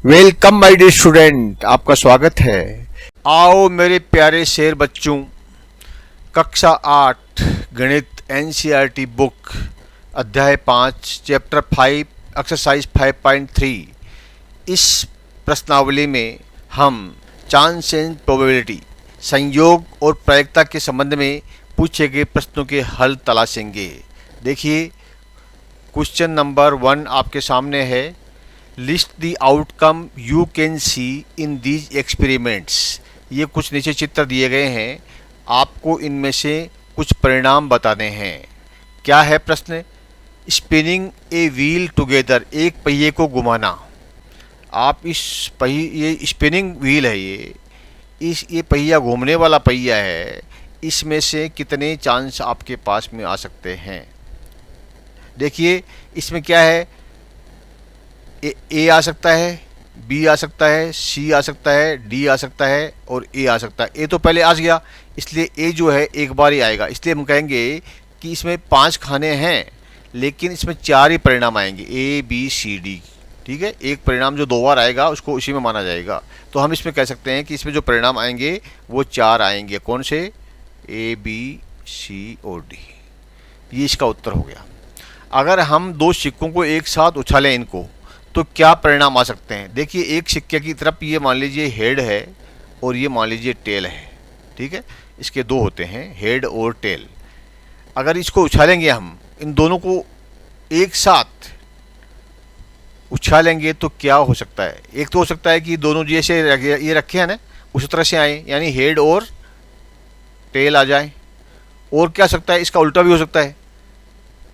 Welcome my dear student, आपका स्वागत है। आओ मेरे प्यारे शेर बच्चों, कक्षा 8 गणित एनसीईआरटी बुक अध्याय 5 चैप्टर 5 एक्सरसाइज 5.3। इस प्रश्नावली में हम चांस एंड प्रोबेबिलिटी संयोग और प्रायिकता के संबंध में पूछे गए प्रश्नों के हल तलाशेंगे। देखिए, क्वेश्चन नंबर 1 आपके सामने है। List the outcome you can see in these experiments. ये कुछ नीचे चित्र दिए गए हैं, आपको इनमें से कुछ परिणाम बताने हैं। क्या है प्रश्न? स्पिनिंग ए व्हील टुगेदर, एक पहिए को घुमाना। आप इस पहिए, ये स्पिनिंग व्हील है, ये पहिया घूमने वाला पहिया है, इसमें से कितने चांस आपके पास में आ सकते हैं? देखिए, इसमें क्या है, ए आ सकता है, बी आ सकता है, सी आ सकता है, डी आ सकता है और ए आ सकता है। ए तो पहले आ गया, इसलिए ए जो है एक बार ही आएगा, इसलिए हम कहेंगे कि इसमें 5 खाने हैं लेकिन इसमें 4 ही परिणाम आएंगे, ए बी सी डी। ठीक है, एक परिणाम जो 2 बार आएगा उसको उसी में माना जाएगा। तो हम इसमें कह सकते हैं कि इसमें जो परिणाम आएंगे वो 4 आएंगे। कौन से? ए बी सी और डी। ये इसका उत्तर हो गया। अगर हम 2 सिक्कों को एक साथ उछालें इनको, तो क्या परिणाम आ सकते हैं? देखिए, एक सिक्के की तरफ ये मान लीजिए हेड है और ये मान लीजिए टेल है। ठीक है, इसके 2 होते हैं, हेड और टेल। अगर इसको उछालेंगे हम, इन दोनों को एक साथ उछालेंगे तो क्या हो सकता है? एक तो हो सकता है कि दोनों जैसे ये रखे हैं ना, उसी तरह से आए, यानी हेड और टेल आ जाए। और क्या सकता है, इसका उल्टा भी हो सकता है।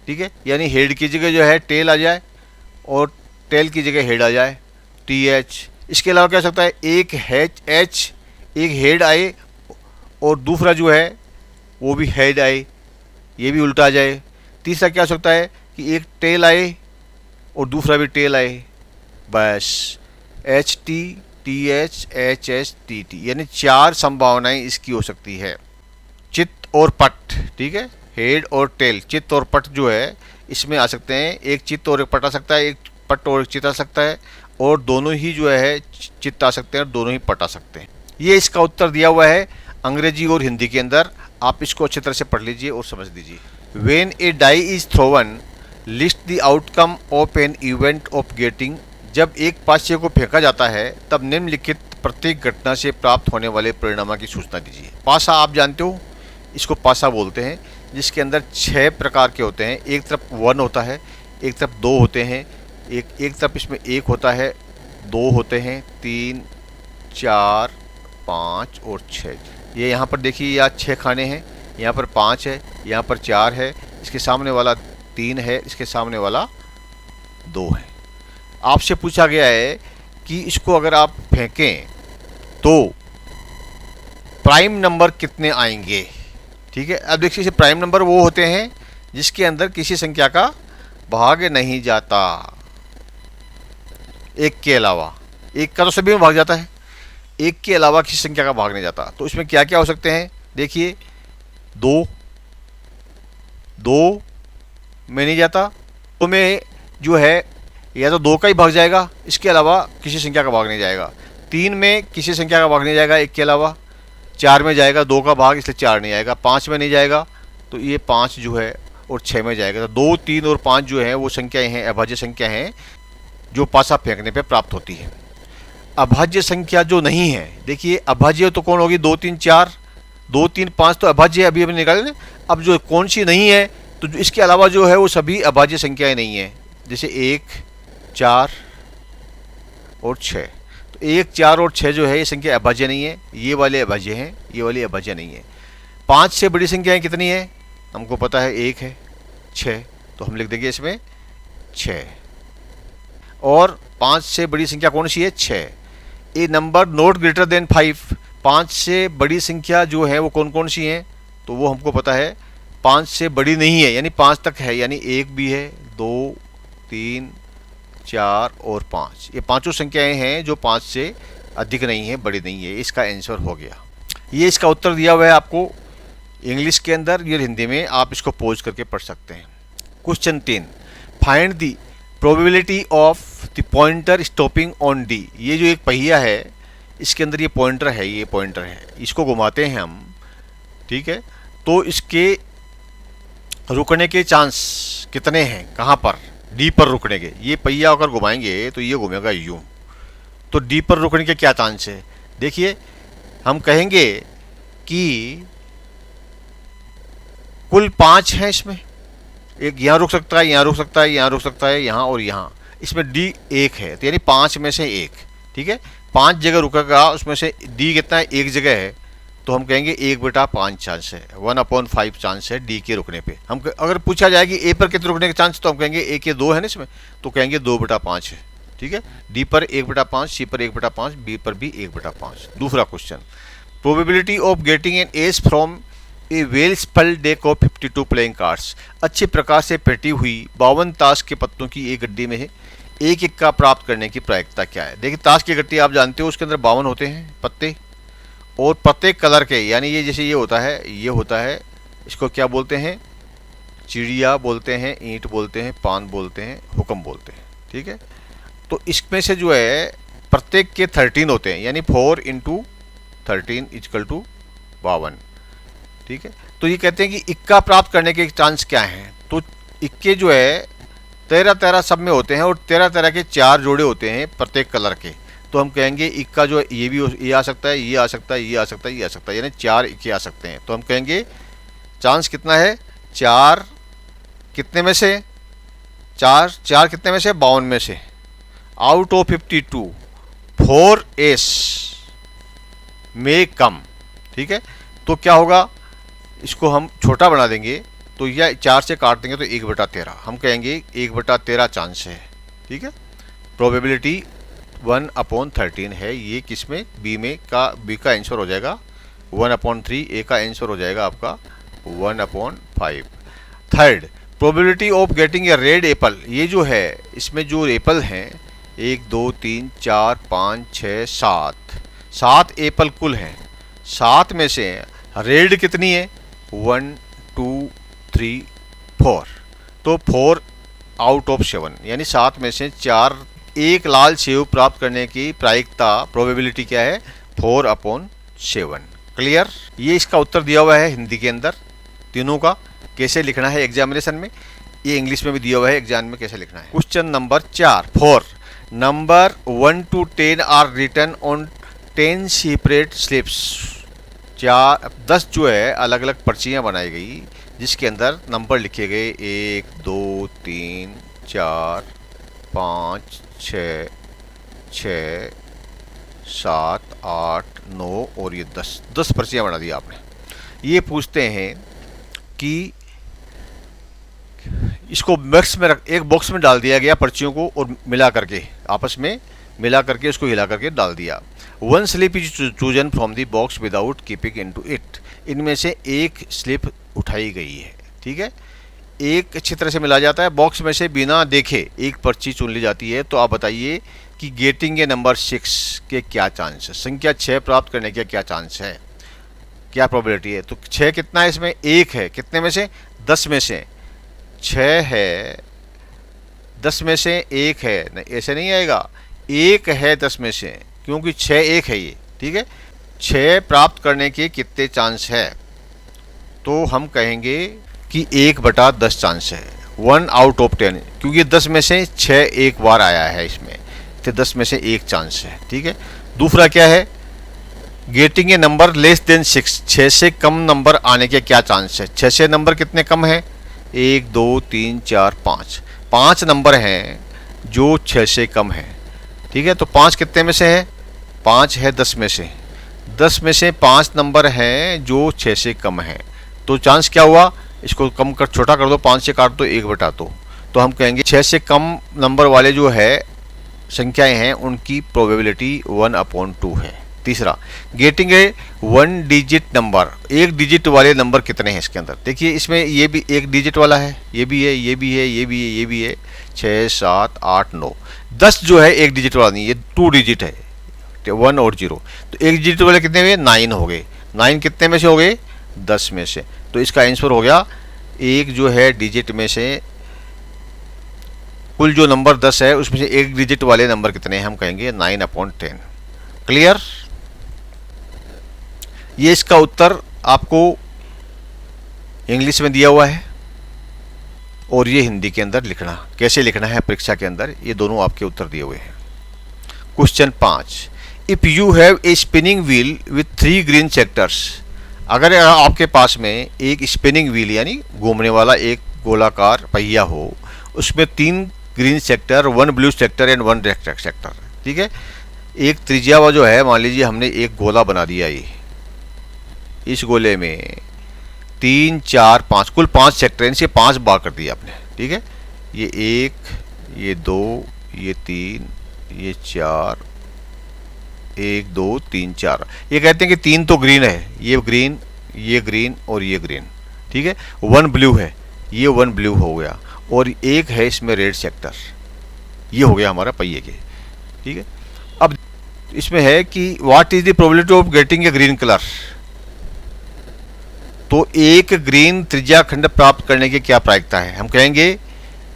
ठीक है, यानी हेड की जगह जो है टेल आ जाए और टेल की जगह हेड आ जाए, टी एच। इसके अलावा क्या हो सकता है, एक एक हेड आए और दूसरा जो है वो भी हेड आए, ये भी उल्टा आ जाए। तीसरा क्या हो सकता है कि एक टेल आए और दूसरा भी टेल आए, बस H T T H H H T T, यानी 4 संभावनाएं इसकी हो सकती है। चित्त और पट, ठीक है, हेड और टेल, चित्त और पट जो है इसमें आ सकते हैं। एक चित्त और एक पट आ सकता है, एक पट और एक चित्त आ सकता है, और दोनों ही जो है चित्त आ सकते हैं और दोनों ही पट आ सकते हैं। ये इसका उत्तर दिया हुआ है अंग्रेजी और हिंदी के अंदर। आप इसको अच्छी तरह से पढ़ लीजिए और समझ लीजिए। When a die is thrown list the outcome of an event of getting. जब एक पासे को फेंका जाता है तब निम्नलिखित प्रत्येक घटना से प्राप्त होने वाले परिणामों की सूचना दीजिए। पासा आप जानते हो, इसको पासा बोलते हैं, जिसके अंदर 6 प्रकार के होते हैं। एक तरफ 1 होता है, एक तरफ 2 होते हैं, एक तरफ इसमें 1 होता है, 2 होते हैं, 3 4 5 और 6। ये यहाँ पर देखिए, यहाँ 6 खाने हैं, यहाँ पर 5 है, यहाँ पर 4 है, इसके सामने वाला 3 है, इसके सामने वाला 2 है। आपसे पूछा गया है कि इसको अगर आप फेंकें तो प्राइम नंबर कितने आएंगे। ठीक है, अब देखिए, इसे प्राइम नंबर वो होते हैं जिसके अंदर किसी संख्या का भाग नहीं जाता, एक के अलावा। एक का तो सभी में भाग जाता है, एक के अलावा किसी संख्या का भाग नहीं जाता। तो इसमें क्या क्या हो सकते हैं? देखिए, 2 में नहीं जाता, तो में जो है या तो 2 का ही भाग जाएगा, इसके अलावा किसी संख्या का भाग नहीं जाएगा। 3 में किसी संख्या का भाग नहीं जाएगा एक के अलावा। 4 में जाएगा 2 का भाग, इसलिए 4 नहीं आएगा। 5 में नहीं जाएगा, तो ये 5 जो है, और 6 में जाएगा। तो 2, 3 और 5 जो है वो संख्याएं हैं, अभाज्य संख्या हैं, जो पासा फेंकने पे प्राप्त होती है। अभाज्य संख्या जो नहीं है, देखिए अभाज्य तो कौन होगी? 2, 3, 4, 2, 3, 5 तो अभाज्य है, अभी अभी निकाले ना। अब जो कौन सी नहीं है, तो इसके अलावा जो है वो सभी अभाज्य संख्याएं नहीं है, जैसे 1, 4 और 6। तो 1, 4 और 6 जो है ये संख्या अभाज्य नहीं है, ये वाले अभाज्य हैं, ये वाली अभाज्य नहीं है। 5 से बड़ी संख्याएं कितनी है? हमको पता है 1 है, 6, तो हम लिख देंगे इसमें 6। और 5 से बड़ी संख्या कौन सी है? 6। ए नंबर नॉट ग्रेटर देन 5, 5 से बड़ी संख्या जो है वो कौन कौन सी हैं? तो वो हमको पता है 5 से बड़ी नहीं है, यानी 5 तक है, यानी 1 भी है, 2, 3, 4 और 5। ये पांचों संख्याएं हैं जो 5 से अधिक नहीं है, बड़ी नहीं है। इसका आंसर हो गया। ये इसका उत्तर दिया हुआ है आपको इंग्लिश के अंदर, ये हिंदी में, आप इसको पोज करके पढ़ सकते हैं। Question 3, find the probability of the pointer stopping on D, ये जो एक पहिया है इसके अंदर ये पॉइंटर है, ये पॉइंटर है, इसको घुमाते हैं हम, ठीक है, तो इसके रुकने के चांस कितने हैं, कहाँ पर, डी पर रुकने के। ये पहिया अगर घुमाएंगे तो ये घूमेगा यूं, तो डी पर रुकने के क्या चांस है। देखिए हम कहेंगे कि कुल 5 हैं इसमें, एक यहाँ रुक सकता है, यहाँ रुक सकता है, यहाँ रुक सकता है, यहाँ और यहाँ, इसमें डी 1 है, तो यानी 5 में से 1, ठीक है, 5 जगह रुकेगा, उसमें से डी कितना है, 1 जगह है, तो हम कहेंगे 1/5 चांस है, 1/5 चांस है डी के रुकने पे। हम अगर पूछा जाए कि ए पर कितने रुकने के चांस, तो हम कहेंगे ए के 2 है ना इसमें, तो कहेंगे 2/5 है, ठीक है, डी पर 1/5, सी पर 1/5, बी पर भी 1/5। दूसरा question, probability of getting an S from A well spelled deck of 52 playing cards, अच्छे प्रकार से पेटी हुई 52 ताश के पत्तों की एक गड्डी में है, एक इक्का प्राप्त करने की प्रायिकता क्या है। देखिए ताश की गड्डी आप जानते हो, उसके अंदर 52 होते हैं पत्ते, और प्रत्येक कलर के, यानी ये जैसे ये होता है, इसको क्या बोलते हैं, चिड़िया बोलते हैं, ईंट बोलते हैं, पान बोलते हैं, हुक्म बोलते हैं, ठीक है। तो इसमें से जो है प्रत्येक के 13 होते हैं, यानी 4 × 13 = 52, ठीक है। तो ये कहते हैं कि इक्का प्राप्त करने के चांस क्या हैं, तो इक्के जो है 13-13 सब में होते हैं, और 13-13 के 4 जोड़े होते हैं प्रत्येक कलर के, तो हम कहेंगे इक्का जो है ये आ सकता है, ये आ सकता है, ये आ सकता है, ये आ सकता है, यानी 4 इक्के आ सकते हैं। तो हम कहेंगे चांस कितना है, 4 कितने में से, 4 कितने में से, 52 में से, आउट ऑफ 52 4 एस में कम, ठीक है। तो क्या होगा, इसको हम छोटा बना देंगे, तो यह 4 से काट देंगे तो 1/13, हम कहेंगे 1/13 चांस है, ठीक है। प्रोबेबिलिटी 1/13 है, ये किस में, बी में, बी का आंसर हो जाएगा 1/3, ए का आंसर हो जाएगा आपका 1/5। Third, probability of getting a red Apple, ये जो है इसमें जो एप्पल हैं 1 2 3 4 5 6 7 एप्पल कुल हैं, 7 में से रेड कितनी है, 1 2 3 4, तो 4 आउट ऑफ 7, यानी 7 में से 4, एक लाल सेव प्राप्त करने की प्रायिकता, प्रोबेबिलिटी क्या है, 4/7। क्लियर। ये इसका उत्तर दिया हुआ है हिंदी के अंदर, तीनों का कैसे लिखना है एग्जामिनेशन में, ये इंग्लिश में भी दिया हुआ है एग्जाम में कैसे लिखना है। Question number 4 number 1 to 10 are written on 10 separate slips, 10 जो है अलग अलग पर्चियाँ बनाई गई, जिसके अंदर नंबर लिखे गए 1 2 3 4 5 6 6 7 8 9 और ये 10 पर्चियाँ बना दी आपने। ये पूछते हैं कि इसको एक बॉक्स में डाल दिया गया पर्चियों को, और मिला करके आपस में मिला करके उसको हिला करके डाल दिया। 1 slip is chosen from the box without keeping into it, इनमें से एक स्लिप उठाई गई है, ठीक है, एक अच्छी तरह से मिला जाता है, बॉक्स में से बिना देखे एक पर्ची चुन ली जाती है। तो आप बताइए कि गेटिंग ए नंबर 6 के क्या चांस है, संख्या 6 प्राप्त करने के क्या चांस है, क्या प्रोबेबिलिटी है। तो 6 कितना है इसमें, 1 है, कितने में से, 10 में से, 6 है 10 में से 1 है, नहीं ऐसे नहीं आएगा, 1 है 10 में से, क्योंकि 6 1 है ये, ठीक है। 6 प्राप्त करने के कितने चांस है, तो हम कहेंगे कि 1/10 चांस है, 1 आउट ऑफ 10, क्योंकि 10 में से 6 एक बार आया है इसमें, तो 10 में से 1 चांस है, ठीक है। दूसरा क्या है, getting a number less than 6, 6 से कम नंबर आने के क्या चांस है, 6 से नंबर कितने कम है, 1 2 3 4 5 नंबर हैं जो 6 से कम है, ठीक है। तो 5 कितने में से है, 5 है 10 में से, 10 में से 5 नंबर हैं जो 6 से कम है, तो चांस क्या हुआ, इसको कम कर छोटा कर दो, 5 से काट दो 1/2, तो हम कहेंगे 6 से कम नंबर वाले जो है संख्याएं हैं उनकी प्रोबेबिलिटी 1/2 है। तीसरा, getting a 1 digit number, 1 digit वाले नंबर कितने हैं इसके अंदर, देखिए इसमें ये भी 1 डिजिट वाला है, ये भी है, ये भी है, ये भी है, ये भी है, 6 7 8 9, 10 जो है 1 डिजिट वाला नहीं, ये 2 डिजिट है, 1 और 0, तो 1 डिजिट वाले कितने हुए, 9 हो गए, 9 कितने में से हो गए, 10 में से, तो इसका आंसर हो गया एक जो है डिजिट में से कुल जो नंबर 10 है उसमें से एक डिजिट वाले नंबर कितने हैं, हम कहेंगे 9/10। क्लियर? ये इसका उत्तर आपको इंग्लिश में दिया हुआ है और ये हिंदी के अंदर लिखना, कैसे लिखना है परीक्षा के अंदर, ये दोनों आपके उत्तर दिए हुए हैं। Question 5, if you have a spinning wheel with 3 green sectors, अगर आपके पास में एक स्पिनिंग व्हील यानी घूमने वाला एक गोलाकार पहिया हो, उसमें 3 green sector, 1 blue sector and 1 red sector, ठीक है। एक त्रिज्या जो है, मान लीजिए हमने एक गोला बना दिया, ये इस गोले में 3, 4, 5 कुल 5 सेक्टर, इनसे 5 बार कर दिया आपने, ठीक है। ये 1, ये 2, ये 3, ये 4, 1, 2, 3, 4। ये कहते हैं कि 3 तो ग्रीन है, ये ग्रीन और ये ग्रीन, ठीक है। 1 ब्लू है, ये 1 ब्लू हो गया, और एक है इसमें रेड सेक्टर, ये हो गया हमारा पहिए के, ठीक है। अब इसमें है कि what is the probability of getting a green colour, तो एक ग्रीन त्रिज्या खंड प्राप्त करने की क्या प्रायिकता है, हम कहेंगे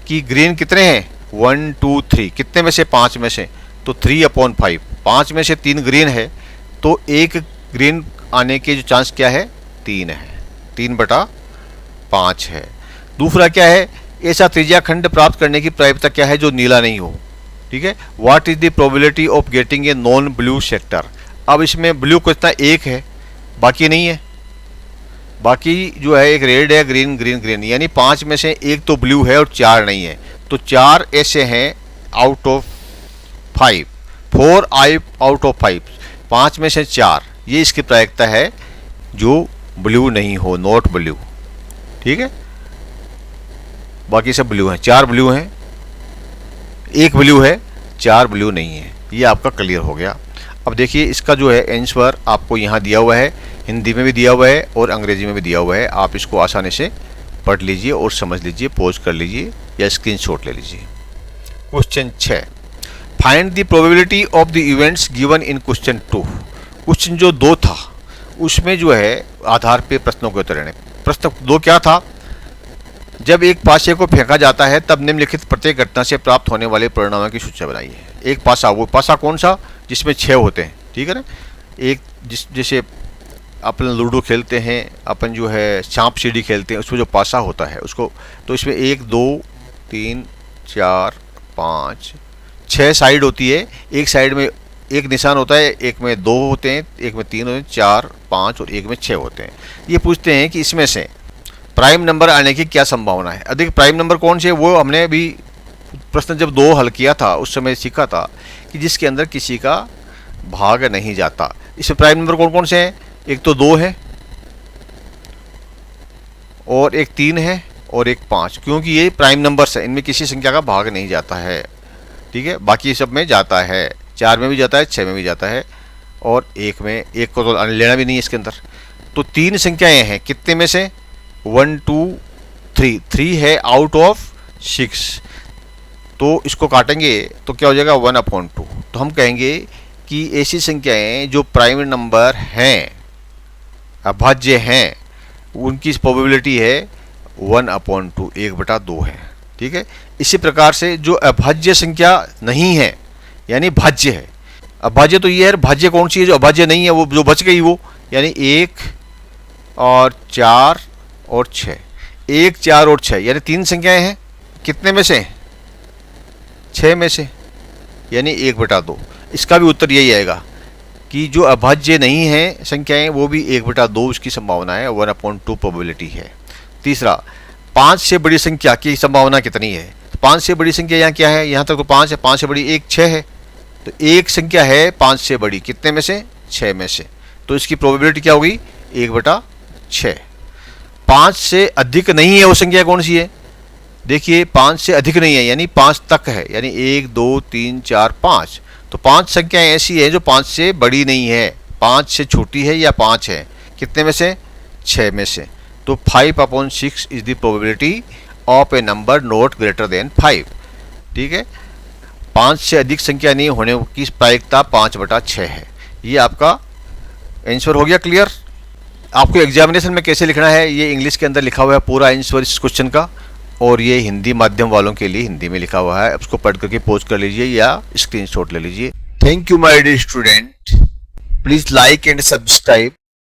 कि ग्रीन कितने हैं, 1, 2, 3, कितने में से, 5 में से, तो 3/5, 5 में से 3 ग्रीन है, तो एक ग्रीन आने के जो चांस क्या है, 3 है, 3/5 है। दूसरा क्या है, ऐसा त्रिज्या खंड प्राप्त करने की प्रायिकता क्या है जो नीला नहीं हो, ठीक है। What is the probability of getting a non blue sector, अब इसमें ब्लू कितना, एक है, बाकी नहीं है, बाकी जो है एक रेड है, ग्रीन ग्रीन ग्रीन, यानी 5 में से एक तो ब्लू है और 4 नहीं है, तो 4 ऐसे हैं आउट ऑफ 5, 4 आउट ऑफ 5, 5 में से 4, ये इसकी प्रायिकता है जो ब्लू नहीं हो, नॉट ब्लू, ठीक है। बाकी सब ब्लू हैं, 4 ब्लू हैं, एक ब्लू है, 4 ब्लू नहीं है, ये आपका क्लियर हो गया। अब देखिए इसका जो है आंसर आपको यहाँ दिया हुआ है, हिंदी में भी दिया हुआ है और अंग्रेजी में भी दिया हुआ है, आप इसको आसानी से पढ़ लीजिए और समझ लीजिए, पॉज कर लीजिए या स्क्रीनशॉट ले लीजिए। Question 6, find the probability of the events given in question 2। Question जो 2 था उसमें जो है आधार पे प्रश्नों के उत्तर देने। प्रश्न 2 क्या था, जब एक पासे को फेंका जाता है तब निम्नलिखित प्रत्येक घटना से प्राप्त होने वाले परिणामों की सूची बनाइए। एक पासा, वो पासा कौन सा जिसमें 6 होते हैं, ठीक है ना। एक जैसे अपन लूडो खेलते हैं, अपन जो है सांप सीढ़ी खेलते हैं, उसमें जो पासा होता है उसको, तो इसमें 1, 2, 3, 4, 5, 6 साइड होती है, एक साइड में एक निशान होता है, एक में 2 होते हैं, एक में 3 होते हैं, 4, 5 और एक में 6 होते हैं। ये पूछते हैं कि इसमें से प्राइम नंबर आने की क्या संभावना है। अधिक प्राइम नंबर कौन से, वो हमने भी प्रश्न जब 2 हल किया था उस समय सीखा था कि जिसके अंदर किसी का भाग नहीं जाता। इसमें प्राइम नंबर कौन कौन से हैं, एक तो 2 है और एक 3 है और एक 5, क्योंकि ये प्राइम नंबर्स है, इनमें किसी संख्या का भाग नहीं जाता है, ठीक है। बाकी सब में जाता है, 4 में भी जाता है, 6 में भी जाता है और एक में, एक को तो लेना भी नहीं है इसके अंदर। तो 3 संख्याएं हैं, कितने में से, 1, 2, 3, 3 है आउट ऑफ 6, तो इसको काटेंगे तो क्या हो जाएगा, 1/2। तो हम कहेंगे कि ऐसी संख्याएं जो प्राइम नंबर हैं, अभाज्य हैं, उनकी प्रोबेबिलिटी है 1/2, 1/2 है, ठीक है। इसी प्रकार से जो अभाज्य संख्या नहीं है यानी भाज्य है, अभाज्य तो ये है, भाज्य कौन सी है जो अभाज्य नहीं है, वो जो बच गई वो, यानी 1 और 4 और 6, 1, 4 और 6, यानी 3 संख्याएं हैं, कितने में से, 6 में से, यानी 1/2। इसका भी उत्तर यही आएगा कि जो अभाज्य नहीं है संख्याएं वो भी 1/2 उसकी संभावना है, 1/2 प्रोबेबिलिटी है। तीसरा, 5 से बड़ी संख्या की संभावना कितनी है, 5 से बड़ी संख्या यहाँ क्या है, यहाँ तक तो 5 है, 5 से बड़ी 1, 6 है, तो एक संख्या है 5 से बड़ी, कितने में से, 6 में से, तो इसकी प्रोबेबिलिटी क्या होगी, 1/6। 5 से अधिक नहीं है वो संख्या कौन सी है, देखिए 5 से अधिक नहीं है यानी 5 तक है, यानी 1, 2, 3, 4, 5, तो 5 संख्याएं ऐसी है जो 5 से बड़ी नहीं है, 5 से छोटी है या 5 है, कितने में से, 6 में से। तो 5/6 is the probability of A number not greater than 5, ठीक है। 5 से अधिक संख्या नहीं होने की प्रायिकता 5/6 है। ये आपका आंसर हो गया क्लियर। आपको एग्जामिनेशन में कैसे लिखना है ये इंग्लिश के अंदर लिखा हुआ है पूरा आंसर इस क्वेश्चन का, और ये हिंदी माध्यम वालों के लिए हिंदी में लिखा हुआ है, उसको पढ़ करके पोस्ट कर लीजिए या स्क्रीनशॉट ले लीजिए। Thank you my dear student, please like and subscribe